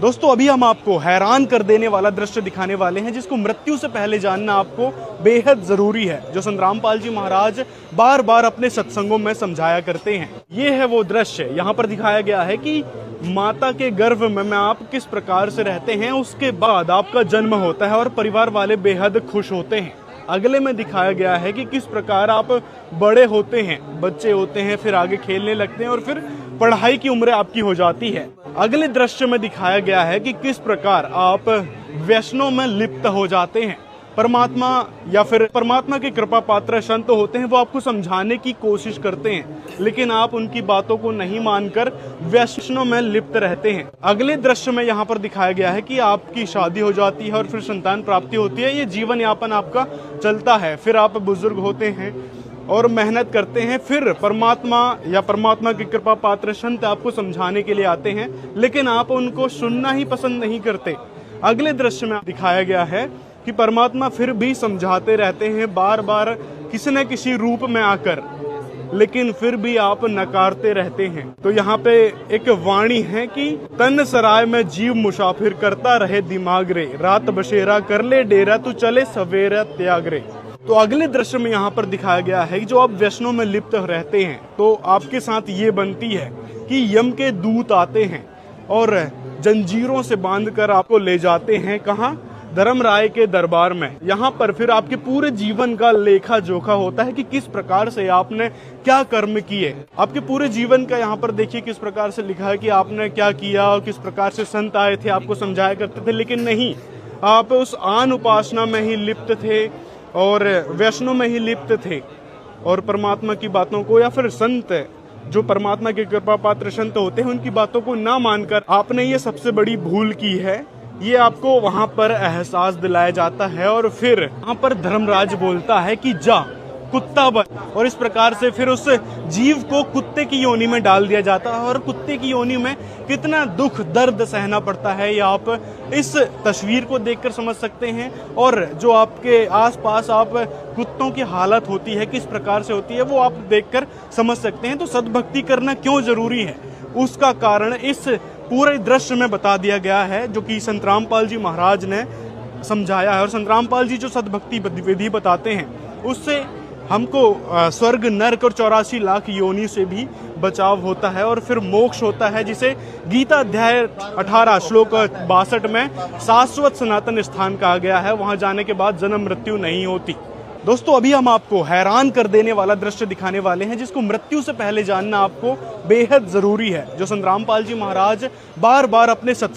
दोस्तों अभी हम आपको हैरान कर देने वाला दृश्य दिखाने वाले हैं जिसको मृत्यु से पहले जानना आपको बेहद जरूरी है, जो संतरामपाल जी महाराज बार बार अपने सत्संगों में समझाया करते हैं। ये है वो दृश्य, यहाँ पर दिखाया गया है कि माता के गर्भ में आप किस प्रकार से रहते हैं, उसके बाद आपका जन्म होता है और परिवार वाले बेहद खुश होते हैं। अगले में दिखाया गया है कि किस प्रकार आप बड़े होते हैं, बच्चे होते हैं, फिर आगे खेलने लगते हैं और फिर पढ़ाई की उम्र आपकी हो जाती है। अगले दृश्य में दिखाया गया है कि किस प्रकार आप व्यसनों में लिप्त हो जाते हैं। परमात्मा या फिर परमात्मा के कृपा पात्र संत होते हैं, वो आपको समझाने की कोशिश करते हैं, लेकिन आप उनकी बातों को नहीं मानकर व्यसनों में लिप्त रहते हैं। अगले दृश्य में यहाँ पर दिखाया गया है कि आपकी शादी हो जाती है और फिर संतान प्राप्ति होती है। ये जीवन यापन आपका चलता है, फिर आप बुजुर्ग होते हैं और मेहनत करते हैं, फिर परमात्मा या परमात्मा की कृपा पात्र संत आपको समझाने के लिए आते हैं, लेकिन आप उनको सुनना ही पसंद नहीं करते। अगले दृश्य में दिखाया गया है कि परमात्मा फिर भी समझाते रहते हैं बार बार किसी न किसी रूप में आकर, लेकिन फिर भी आप नकारते रहते हैं। तो यहाँ पे एक वाणी है कि तन सराय में जीव मुसाफिर करता रहे दिमाग रे, रात बसेरा कर ले डेरा तू चले सवेरा त्याग रे। तो अगले दृश्य में यहाँ पर दिखाया गया है कि जो आप व्यसनों में लिप्त रहते हैं तो आपके साथ ये बनती है कि यम के दूत आते हैं और जंजीरों से बांधकर आपको ले जाते हैं कहाँ? धर्मराय के दरबार में। यहाँ पर फिर आपके पूरे जीवन का लेखा जोखा होता है कि किस प्रकार से आपने क्या कर्म किए। आपके पूरे जीवन का यहाँ पर देखिए किस प्रकार से लिखा है कि आपने क्या किया और किस प्रकार से संत आए थे, आपको समझाया करते थे, लेकिन नहीं, आप उस आन उपासना में ही लिप्त थे और वैष्णव में ही लिप्त थे और परमात्मा की बातों को या फिर संत जो परमात्मा के कृपा पात्र संत होते हैं उनकी बातों को ना मानकर आपने ये सबसे बड़ी भूल की है। ये आपको वहां पर एहसास दिलाया जाता है और फिर वहां पर धर्मराज बोलता है कि जा कुत्ता बन, और इस प्रकार से फिर उस जीव को कुत्ते की योनि में डाल दिया जाता है। और कुत्ते की योनि में कितना दुख दर्द सहना पड़ता है ये आप इस तस्वीर को देखकर समझ सकते हैं। और जो आपके आसपास आप कुत्तों की हालत होती है किस प्रकार से होती है वो आप देखकर समझ सकते हैं। तो सद्भक्ति करना क्यों जरूरी है उसका कारण इस पूरे दृश्य में बता दिया गया है, जो कि संतरामपाल जी महाराज ने समझाया है। और संतरामपाल जी जो सद्भक्ति विधि बताते हैं उससे हमको स्वर्ग नरक और 84 लाख योनि से भी बचाव होता है और फिर मोक्ष होता है, जिसे गीता अध्याय 18 श्लोक 62 में शाश्वत सनातन स्थान कहा गया है। वहां जाने के बाद जन्म मृत्यु नहीं होती। दोस्तों अभी हम आपको हैरान कर देने वाला दृश्य दिखाने वाले हैं जिसको मृत्यु से पहले जानना आपको बेहद जरूरी है, जो संतरामपाल जी महाराज बार बार अपने सत्संग